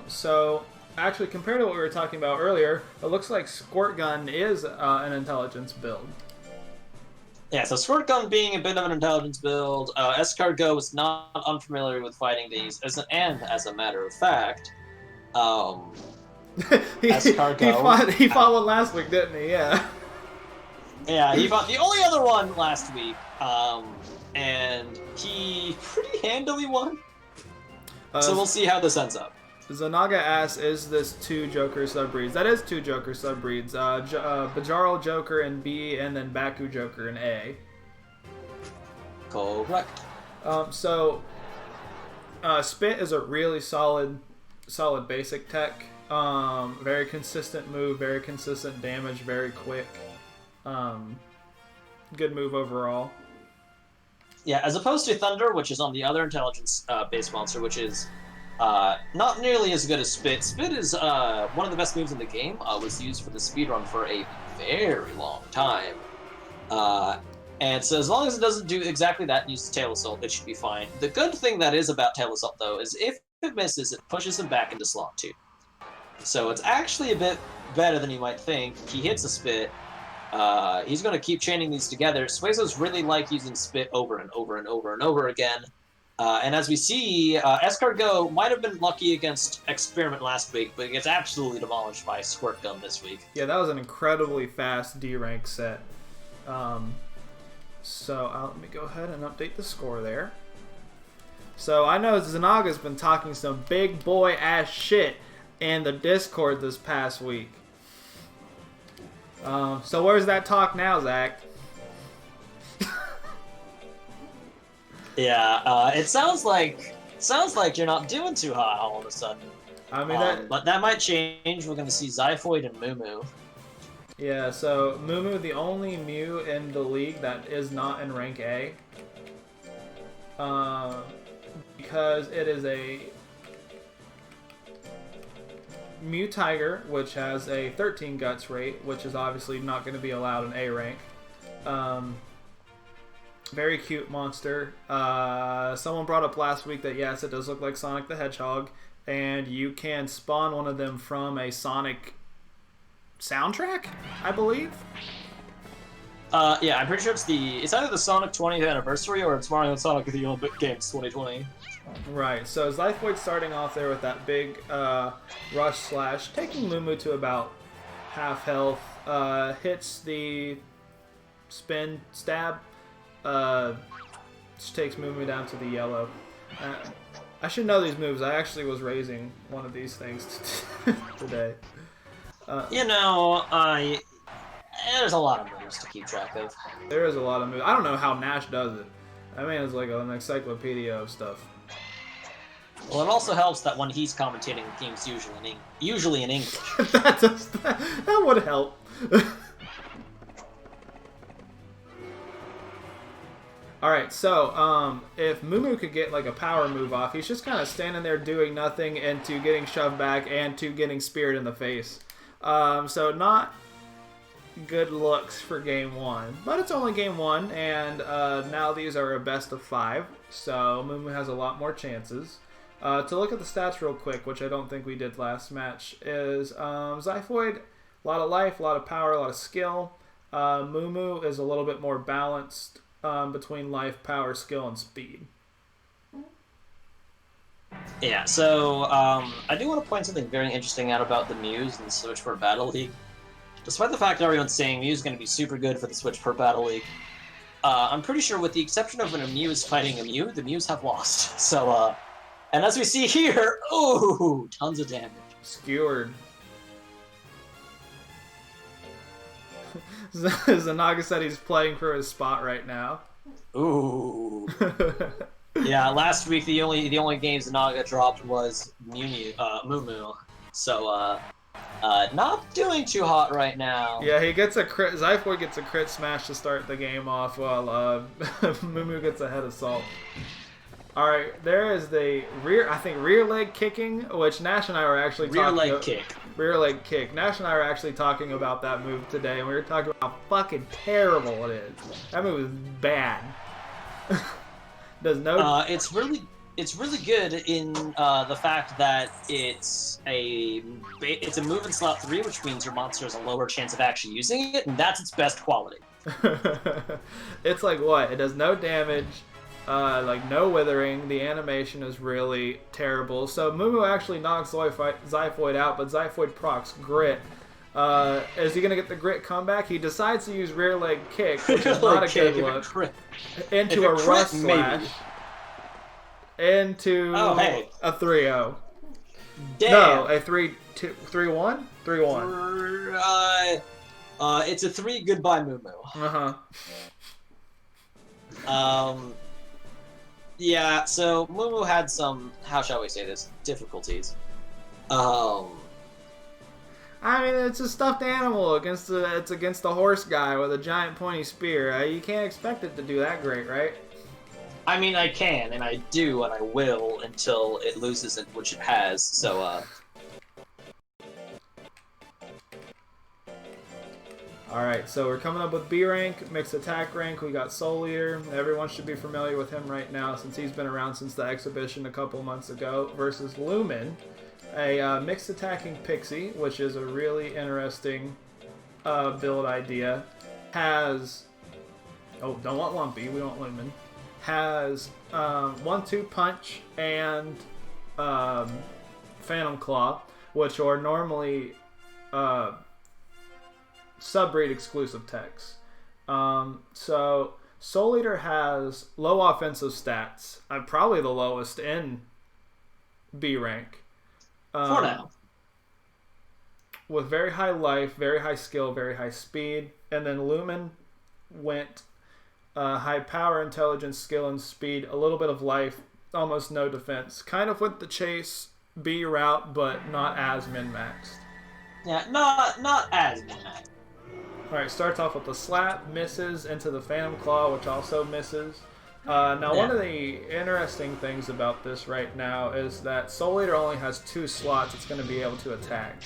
So, actually, compared to what we were talking about earlier, it looks like Squirt Gun is an intelligence build. Yeah, so Squirt Gun being a bit of an intelligence build, Escargot is not unfamiliar with fighting these, as a matter of fact, Escargot... he fought one last week, didn't he? Yeah. Yeah, he fought the only other one last week, and he pretty handily won. So we'll see how this ends up. Zenaga asks, is this 2 Joker subbreeds? That is 2 Joker subbreeds. Bajarl Joker in B, and then Baku Joker in A. Correct. Spit is a really solid basic tech. Very consistent move, very consistent damage, very quick. Good move overall. Yeah, as opposed to Thunder, which is on the other intelligence-based monster, which is not nearly as good as Spit. Spit is one of the best moves in the game. Was used for the speedrun for a very long time. And so as long as it doesn't do exactly that and uses Tail Assault, it should be fine. The good thing that is about Tail Assault, though, is if it misses, it pushes him back into slot 2. So it's actually a bit better than you might think. He hits a Spit. He's going to keep chaining these together. Suezos really like using Spit over and over and over and over again. And as we see, Escargot might have been lucky against Experiment last week, but it gets absolutely demolished by Squirt Gun this week. Yeah, that was an incredibly fast D-rank set. So let me go ahead and update the score there. So I know Zenaga's been talking some big boy ass shit in the Discord this past week. So where's that talk now, Zach? Yeah, it sounds like you're not doing too hot all of a sudden. I mean, but that might change. We're going to see Zyphoid and Moo. Yeah, so Moo, the only Mew in the league that is not in rank A, because it is a Mew Tiger, which has a 13 guts rate, which is obviously not going to be allowed in A rank. Very cute monster. Someone brought up last week that yes, it does look like Sonic the Hedgehog, and you can spawn one of them from a Sonic soundtrack, I believe. Yeah, I'm pretty sure it's either the Sonic 20th anniversary or it's Mario and Sonic the Olympic Games 2020. Right, so Zyphoid starting off there with that big rush slash, taking Moo to about half health, hits the spin stab, just takes Moo Moo down to the yellow. I should know these moves. I actually was raising one of these things today. There's a lot of moves to keep track of. There is a lot of moves. I don't know how Nash does it. I mean, it's like an encyclopedia of stuff. Well, it also helps that when he's commentating, the game's usually in English. that would help. Alright, so, if Moo could get, like, a power move off, he's just kind of standing there doing nothing and to getting shoved back and to getting speared in the face. So not good looks for Game 1. But it's only Game 1, and now these are a best of 5, so Moo has a lot more chances. To look at the stats real quick, which I don't think we did last match, is Zyphoid, a lot of life, a lot of power, a lot of skill. Moo is a little bit more balanced between life, power, skill, and speed. Yeah, so I do want to point something very interesting out about the Mews in the Switchport Battle League. Despite the fact that everyone's saying Mew's going to be super good for the Switchport Battle League, I'm pretty sure with the exception of when a Mew is fighting a Mew, the Mews have lost. So, and as we see here, ooh, tons of damage. Skewered. Zenaga said he's playing for his spot right now. Ooh. Yeah, last week the only game Zenaga dropped was Moo Moo. So not doing too hot right now. Yeah, he gets a crit. Zyphoid gets a crit smash to start the game off, while Moo gets a head assault. All right, there is the rear leg kicking, which Nash and I were actually talking about. Rear leg kick. Nash and I were actually talking about that move today, and we were talking about how fucking terrible it is. That move is bad. Does no. It's really it's really good in the fact that it's a move in slot 3, which means your monster has a lower chance of actually using it, and that's its best quality. It's like what? It does no damage, like no withering. The animation is really terrible. So Mumu actually knocks Zyphoid out, but Zyphoid procs Grit. Is he going to get the Grit comeback? He decides to use rear leg kick, which is not a good look, into a Rust Slash, into a 3-0. Damn. No, a 3-1? 3-1. It's a 3 goodbye Mumu. Yeah, so Mumu had some, how shall we say this, difficulties. I mean, it's a stuffed animal against the horse guy with a giant pointy spear. You can't expect it to do that great, right? I mean, I can, and I do, and I will until it loses it, which it has, so, Alright, so we're coming up with B rank, mixed attack rank. We got Soul Eater. Everyone should be familiar with him right now since he's been around since the exhibition a couple months ago. Versus Lumen, a mixed attacking Pixie, which is a really interesting build idea. Has... Oh, don't want Lumpy, we want Lumen. Has 1-2 Punch and Phantom Claw, which are normally... subbreed exclusive techs. So Soul Eater has low offensive stats. Probably the lowest in B rank. for now. With very high life, very high skill, very high speed. And then Lumen went high power, intelligence, skill, and speed. A little bit of life, almost no defense. Kind of went the chase B route, but not as min-maxed. Yeah, not as min-maxed. Alright, starts off with the slap, misses into the Phantom Claw, which also misses. One of the interesting things about this right now is that Soul Eater only has 2 slots it's going to be able to attack.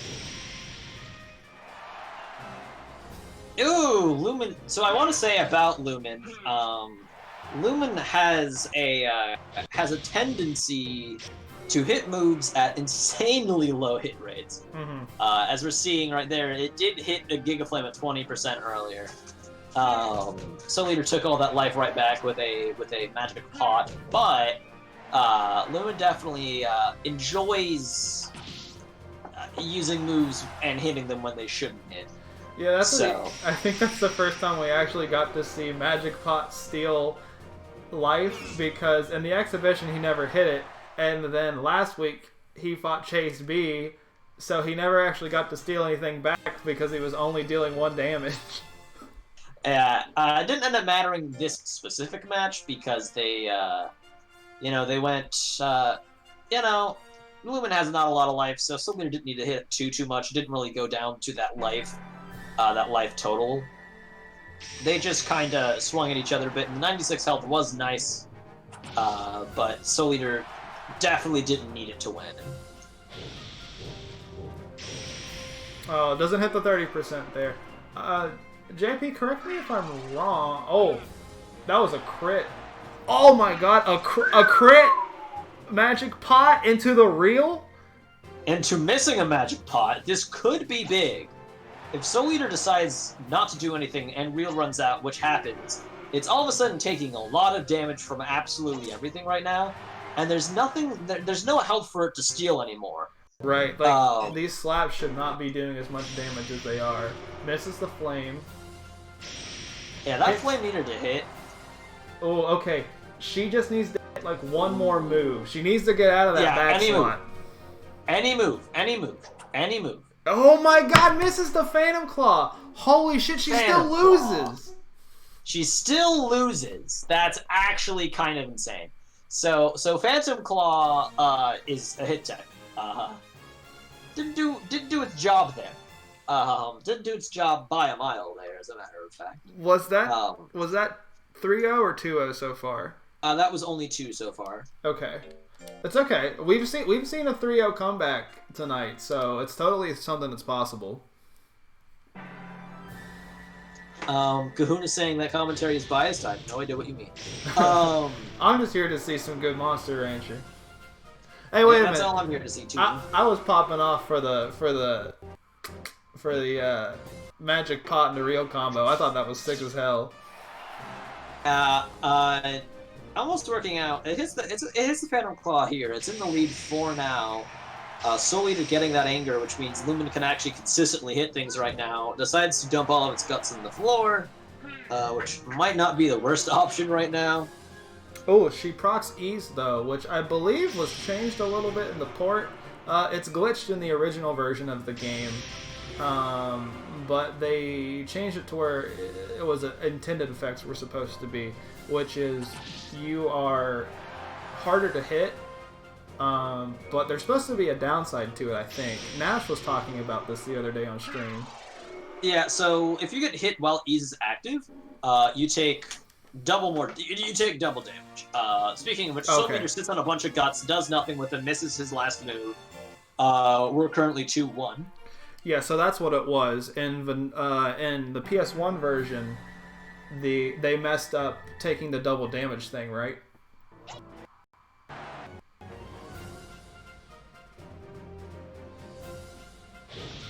Ooh, Lumen. So I want to say about Lumen, Lumen has a tendency to hit moves at insanely low hit rates. Mm-hmm. As we're seeing right there, it did hit a Giga Flame at 20% earlier. Soul Eater took all that life right back with a magic pot, but Lumen definitely enjoys using moves and hitting them when they shouldn't hit. Yeah, I think that's the first time we actually got to see Magic Pot steal life, because in the exhibition he never hit it, and then last week he fought Chase B, so he never actually got to steal anything back because he was only dealing 1 damage. It didn't end up mattering this specific match because they went, Lumen has not a lot of life, so Soul Eater didn't need to hit too much. It didn't really go down to that life total. They just kind of swung at each other a bit, and 96 health was nice, but Soul Eater definitely didn't need it to win. Oh, it doesn't hit the 30% there. JP, correct me if I'm wrong. Oh, that was a crit. Oh my god, a crit Magic Pot into the reel? Into missing a Magic Pot, this could be big. If Soul Eater decides not to do anything and reel runs out, which happens, it's all of a sudden taking a lot of damage from absolutely everything right now, and there's no health for it to steal anymore. Right, these slaps should not be doing as much damage as they are. Misses the flame. Yeah, that flame needed to hit. Oh, okay. She just needs to hit, like, 1 more move. She needs to get out of that back slot. Any move. Oh my god, misses the Phantom Claw! Holy shit, she still loses! She still loses. That's actually kind of insane. So Phantom Claw is a hit tech. Didn't do its job there. Didn't do its job by a mile there, as a matter of fact. Was that 3-0 or 2-0 so far? That was only 2 so far. Okay. It's okay. We've seen a 3-0 comeback tonight, so it's totally something that's possible. Kahuna saying that commentary is biased. I have no idea what you mean. I'm just here to see some good Monster Rancher. Hey, wait a minute. That's all I'm here to see too. I was popping off for the magic pot and the real combo. I thought that was sick as hell. Almost working out. It hits the Phantom Claw here. It's in the lead 4 now. Soul Eater getting that anger, which means Lumen can actually consistently hit things right now. Decides to dump all of its guts on the floor, which might not be the worst option right now. Oh, she procs Ease though, which I believe was changed a little bit in the port. It's glitched in the original version of the game, but they changed it to where it was intended effects were supposed to be, which is you are harder to hit. But there's supposed to be a downside to it, I think. Nash was talking about this the other day on stream. Yeah, so if you get hit while Ease is active, you take double damage. Speaking of which, Soul Eater sits on a bunch of guts, does nothing with him, misses his last move. We're currently 2-1. Yeah, so that's what it was. In the PS1 version, they messed up taking the double damage thing, right?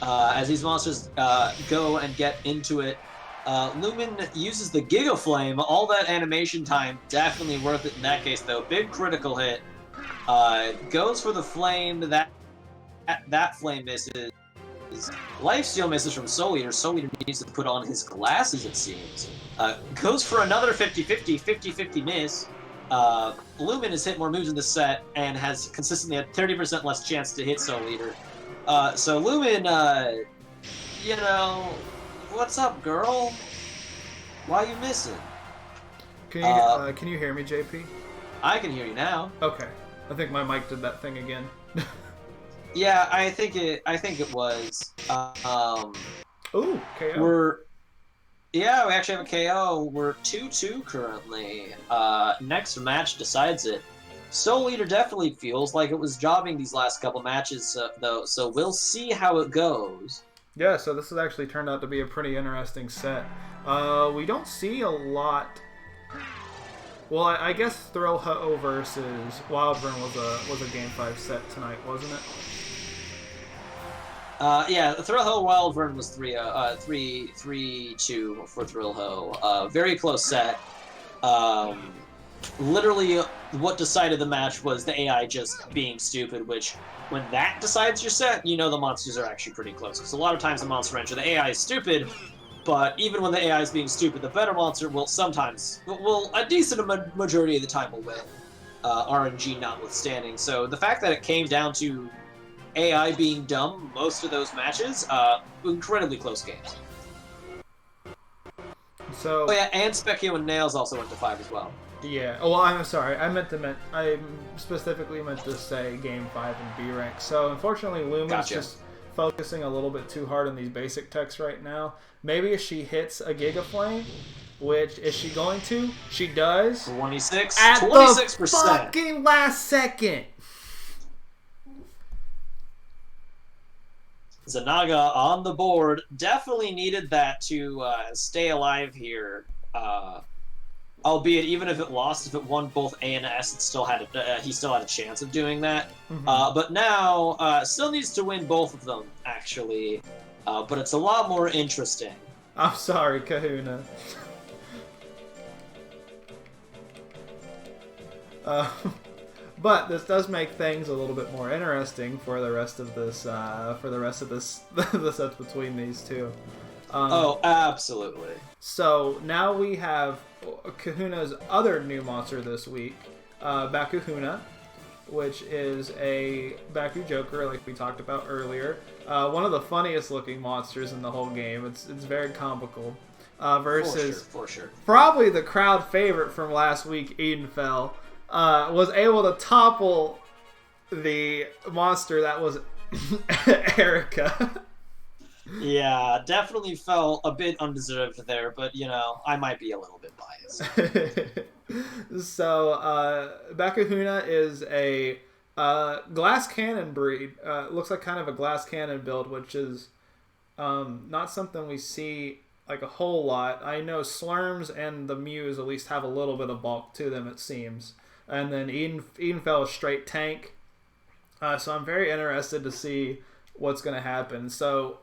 As these monsters go and get into it, Lumen uses the Giga Flame. All that animation time, definitely worth it in that case, though. Big critical hit. Goes for the flame. That flame misses. Lifesteal misses from Soul Eater. Soul Eater needs to put on his glasses, it seems. Goes for another 50-50 miss. Lumen has hit more moves in this set and has consistently had 30% less chance to hit Soul Eater. So Lumen, you know, what's up, girl? Why you missing? Can you hear me, JP? I can hear you now. Okay, I think my mic did that thing again. Yeah, I think it was. Ooh, KO. We actually have a KO. We're 2-2 currently. Next match decides it. Soul Eater definitely feels like it was jobbing these last couple matches, though, so we'll see how it goes. Yeah, so this has actually turned out to be a pretty interesting set. We don't see a lot. Well, I guess Thrill Ho versus Wildburn was a Game 5 set tonight, wasn't it? Yeah, Thrill Ho Wildburn was 3-2 for Thrill Ho. Very close set. Literally, what decided the match was the AI just being stupid, which, when that decides your set, you know the monsters are actually pretty close. Because a lot of times in Monster Rancher, the AI is stupid, but even when the AI is being stupid, the better monster will sometimes, a decent majority of the time will win, RNG notwithstanding. So the fact that it came down to AI being dumb most of those matches, incredibly close games. So, oh yeah, and Specchio and Nails also went to 5 as well. Yeah. Oh, well, I'm sorry. I specifically meant to say Game 5 and B rank. So unfortunately, Lumen's just focusing a little bit too hard on these basic techs right now. Maybe if she hits a Giga Flame, which is she going to? She does. 26. At 26%. The fucking last second. Zenaga on the board. Definitely needed that to stay alive here. Albeit, even if it lost, if it won both A and S, he still had a chance of doing that. Mm-hmm. But now, still needs to win both of them, actually. But it's a lot more interesting. I'm sorry, Kahuna. But this does make things a little bit more interesting for the rest of this. The sets between these two. Oh, absolutely. So now we have Kahuna's other new monster this week, Bakahuna, which is a Baku Joker, like we talked about earlier. One of the funniest looking monsters in the whole game. It's very comical. Versus for sure. Probably the crowd favorite from last week, Edenfell, was able to topple the monster that was Erica. Yeah, definitely felt a bit undeserved there, but, you know, I might be a little bit biased. So, Bakahuna is a glass cannon breed. Looks like kind of a glass cannon build, which is not something we see like a whole lot. I know Slurms and the Mews at least have a little bit of bulk to them, it seems. And then Edenfell is straight tank. So I'm very interested to see what's going to happen. So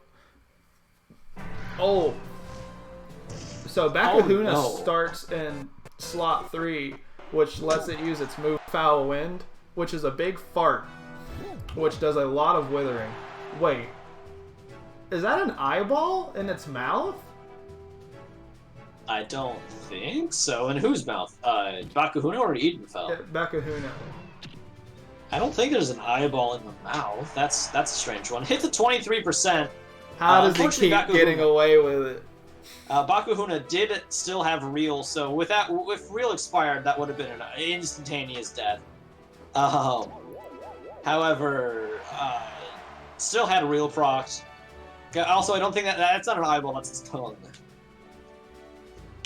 Bakahuna starts in slot 3, which lets it use its move Foul Wind, which is a big fart, which does a lot of withering. Wait, is that an eyeball in its mouth? I don't think so. In whose mouth? Bakahuna or Edenfell? Bakahuna. I don't think there's an eyeball in the mouth. That's a strange one. Hit the 23%. How does he keep getting away with it? Bakahuna did still have Reel, so if Reel expired, that would have been an instantaneous death. However, still had Reel procs. Also, I don't think that's not an eyeball, that's his tongue.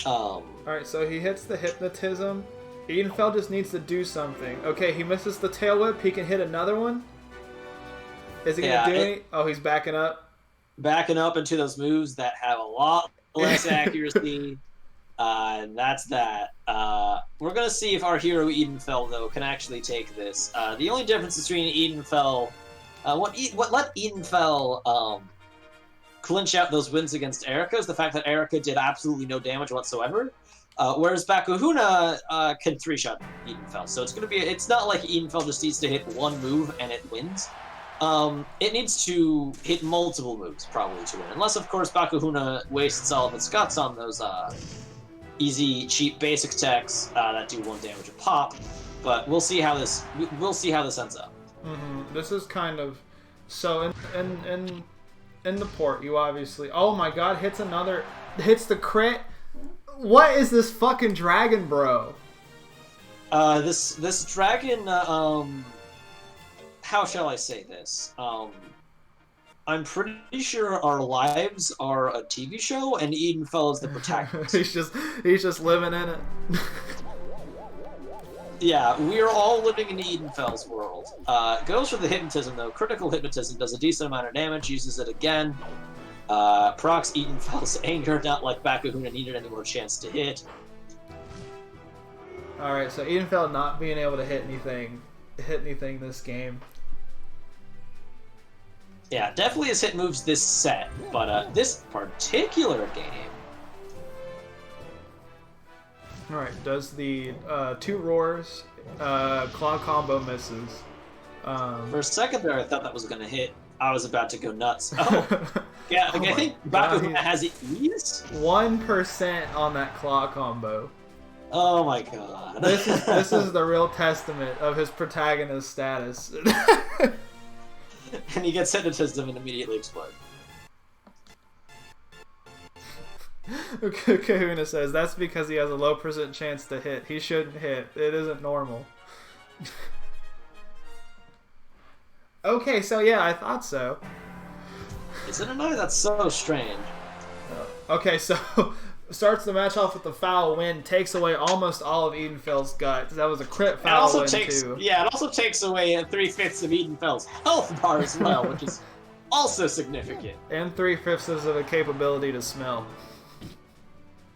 Alright, so he hits the Hypnotism. Edenfell just needs to do something. Okay, he misses the Tail Whip. He can hit another one. Is he going to do it? Oh, he's backing up. Backing up into those moves that have a lot less accuracy. And that's that. We're going to see if our hero Edenfell, though, can actually take this. The only difference between Edenfell... what let Edenfell clinch out those wins against Erica is the fact that Erica did absolutely no damage whatsoever. Whereas Bakahuna can 3-shot Edenfell. So it's not like Edenfell just needs to hit one move and it wins. It needs to hit multiple moves, probably, to win. Unless, of course, Bakahuna wastes all of its guts on those easy, cheap, basic attacks that do 1 damage a pop. But we'll see how this ends up. Mm-hmm. This is kind of so in the port. You obviously, oh my god, hits the crit. What is this fucking dragon, bro? This dragon. How shall I say this? I'm pretty sure our lives are a TV show, and Edenfell is the protagonist. he's just living in it. Yeah, we are all living in Edenfell's world. Goes for the Hypnotism, though. Critical Hypnotism does a decent amount of damage, uses it again. Procs Edenfell's anger, not like Bakahuna needed any more chance to hit. Alright, so Edenfell not being able to hit anything this game. Yeah, definitely has hit moves this set, but this particular game... Alright, does the 2 roars, claw combo misses. For a second there, I thought that was going to hit. I was about to go nuts. Oh, yeah, I think Bakahuna has it eased? 1% on that claw combo. Oh my god. This is the real testament of his protagonist status. And he gets Hypnotism and immediately explodes. Kahuna says, that's because he has a low % chance to hit. He shouldn't hit. It isn't normal. Okay, so yeah, I thought so. Isn't it no? That's so strange. Okay, so starts the match off with the Foul Wind, takes away almost all of Edenfell's guts. That was a crit Foul Wind too. Yeah, it also takes away 3/5 of Edenfell's health bar as well, which is also significant. And 3/5 of a capability to smell.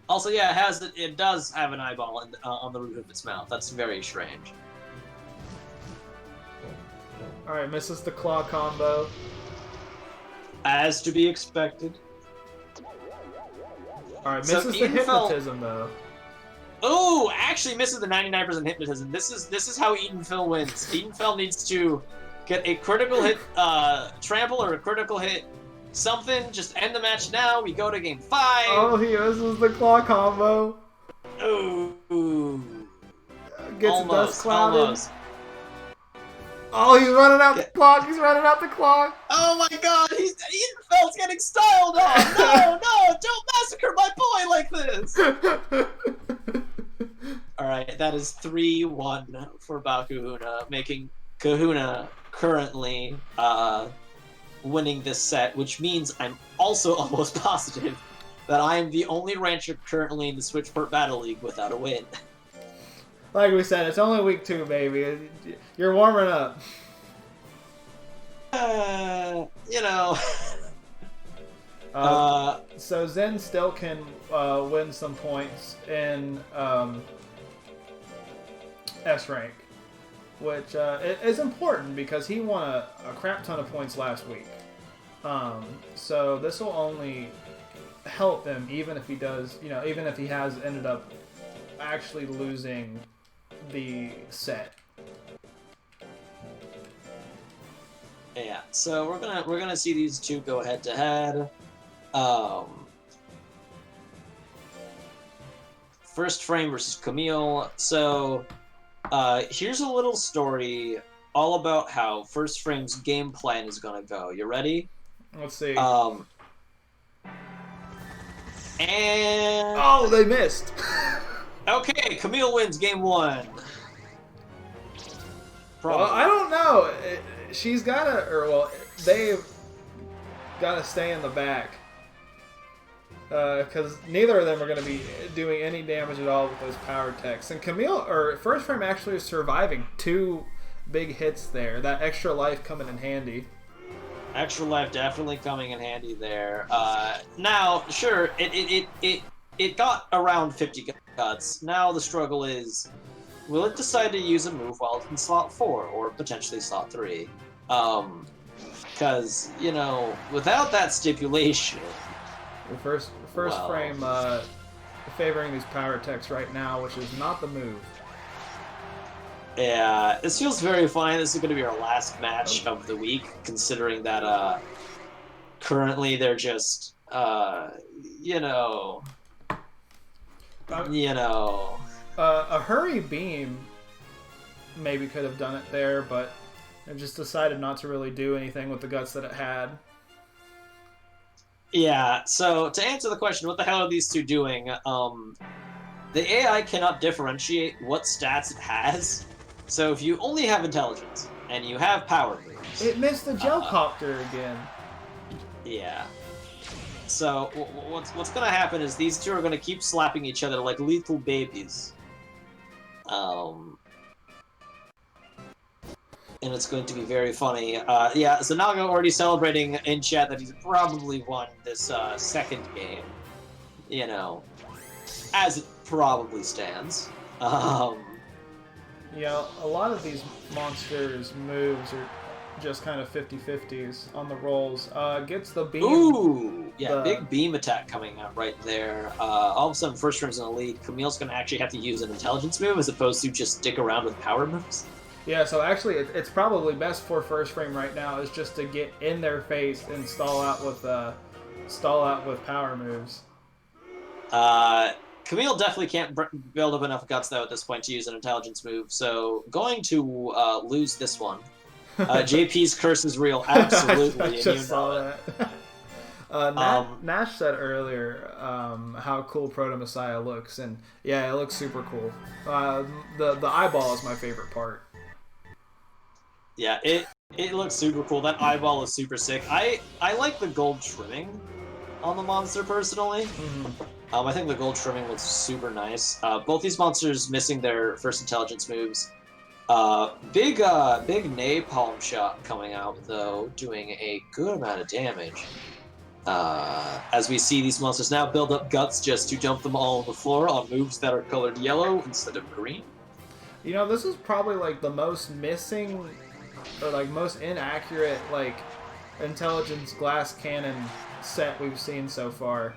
Also, yeah, it does have an eyeball on the roof of its mouth. That's very strange. Alright, misses the claw combo. As to be expected. Alright, misses the Hypnotism though. Oh, actually misses the 99% Hypnotism. This is how Edenfell wins. Edenfell needs to get a critical hit, trample or a critical hit. Something, just end the match now. We go to game 5. Oh, he misses the claw combo. Ooh. Gets almost, dust clouded. Almost. Oh, he's running out the clock. He's running out the clock. Oh my god, Edenfell's getting styled on. No, don't massacre my boy like this. Alright, that is 3-1 for Bakahuna, making Kahuna currently winning this set, which means I'm also almost positive that I am the only rancher currently in the Switchport Battle League without a win. Like we said, it's only week 2, baby. You're warming up. You know. So Zen still can win some points in S rank, which is important because he won a crap ton of points last week. So this will only help him, even if he does, even if he has ended up actually losing the set. Yeah, so we're gonna see these two go head to head. First Frame versus Camille. So here's a little story all about how First Frame's game plan is gonna go. You ready? Let's see. And oh, they missed. Okay, Camille wins game 1. Well, I don't know. She's gotta, they've gotta stay in the back. Because neither of them are going to be doing any damage at all with those power techs. And First Frame actually is surviving 2 big hits there. That extra life coming in handy. Extra life definitely coming in handy there. Now, sure, it got around 50 guts. Now the struggle is, will it decide to use a move while it's in slot 4 or potentially slot 3? Because, without that stipulation... First Frame favoring these power techs right now, which is not the move. Yeah, this feels very funny. This is going to be our last match of the week, considering that currently they're just, a hurry beam maybe could have done it there, but it just decided not to really do anything with the guts that it had. Yeah, so to answer the question, what the hell are these two doing? The AI cannot differentiate what stats it has. So if you only have intelligence and you have power moves, it missed the gelcopter again. Yeah. So what's gonna happen is these two are gonna keep slapping each other like little babies. And it's going to be very funny. Yeah, Zenaga already celebrating in chat that he's probably won this second game. As it probably stands. Yeah, a lot of these monsters' moves are just kind of 50-50s on the rolls. Gets the beam. Ooh! Yeah, big beam attack coming out right there. All of a sudden, First Frame's in the lead. Camille's going to actually have to use an intelligence move as opposed to just stick around with power moves. Yeah, so actually, it's probably best for First Frame right now is just to get in their face and stall out with power moves. Camille definitely can't build up enough guts though at this point to use an intelligence move, so going to lose this one. JP's curse is real, absolutely. I just saw that. Nash said earlier how cool Proto Messiah looks, and yeah, it looks super cool. The eyeball is my favorite part. Yeah, it looks super cool. That eyeball is super sick. I like the gold trimming on the monster personally. Mm-hmm. I think the gold trimming looks super nice. Both these monsters missing their first intelligence moves. Big napalm shot coming out though, doing a good amount of damage. As we see these monsters now build up guts just to dump them all on the floor on moves that are colored yellow instead of green. This is probably like the most missing or like most inaccurate like intelligence glass cannon set we've seen so far.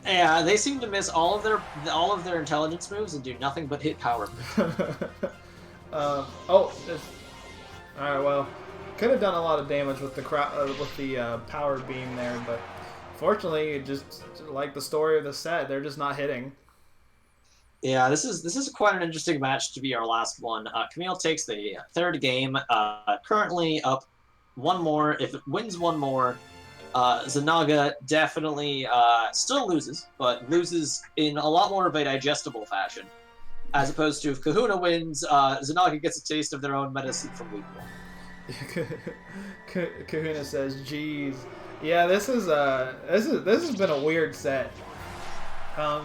Yeah, they seem to miss all of their intelligence moves and do nothing but hit power moves. Alright, well, could have done a lot of damage with the power beam there, but fortunately, just like the story of the set, they're just not hitting. Yeah, this is quite an interesting match to be our last one. Camille takes the third game, currently up one more. If it wins one more, Zenaga definitely still loses, but loses in a lot more of a digestible fashion. As opposed to if Kahuna wins, Zenaga gets a taste of their own medicine from week 1. Kahuna says, "Geez, yeah, this has been a weird set."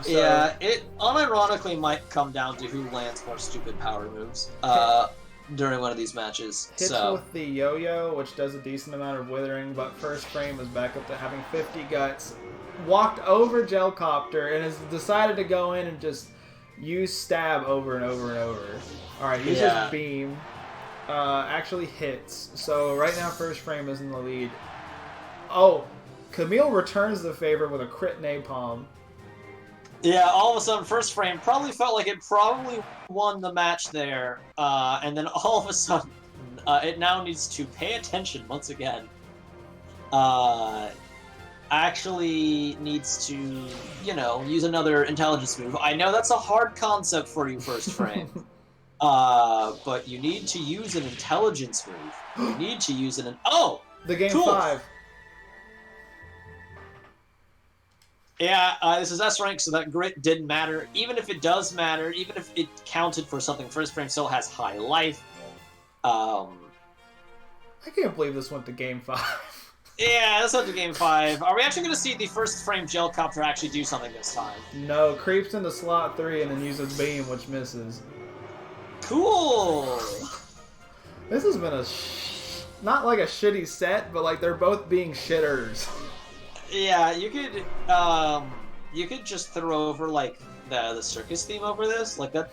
Yeah, it unironically might come down to who lands more stupid power moves. during one of these matches. Hits So with the yo-yo, which does a decent amount of withering, but first frame is back up to having 50 guts. Walked over Gelcopter and has decided to go in and just use stab over and over and over. Alright, uses beam. Actually hits. So right now first frame is in the lead. Oh, Camille returns the favor with a crit napalm. yeah, all of a sudden, first frame probably felt like it probably won the match there, and then all of a sudden, it now needs to pay attention once again. Actually needs to, use another intelligence move. I know that's a hard concept for you, first frame, but you need to use an intelligence move. You need to use The game cool. 5. Yeah, this is S rank, so that grit didn't matter. Even if it does matter, even if it counted for something, first frame still has high life. I can't believe this went to game 5. Yeah, that's up to game 5. Are we actually going to see the first frame Gelcopter actually do something this time? No, creeps into slot 3 and then uses beam, which misses. Cool! This has been not like a shitty set, but like they're both being shitters. Yeah, you could just throw over like the circus theme over this, like the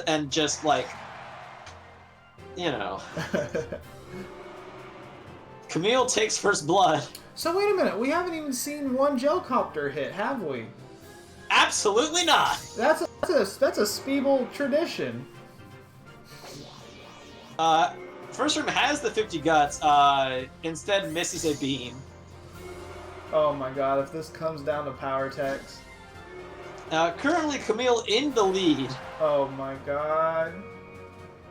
and just like Camille takes first blood. So wait a minute, we haven't even seen one Gelcopter hit, have we? Absolutely not. That's a Spee-bul tradition. First room has the 50 guts, instead misses a beam. Oh my god, if this comes down to power techs. Currently Camille in the lead. Oh my god.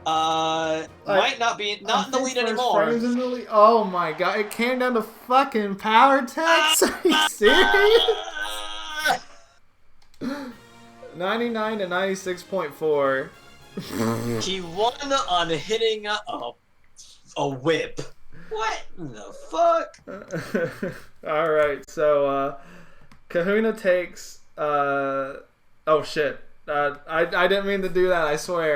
Might not be in the lead anymore. In the lead. Oh my god, it came down to fucking power techs? Are you serious? 99 to 96.4. He won on hitting a whip. What the fuck? Alright, so Kahuna takes oh shit. I didn't mean to do that, I swear.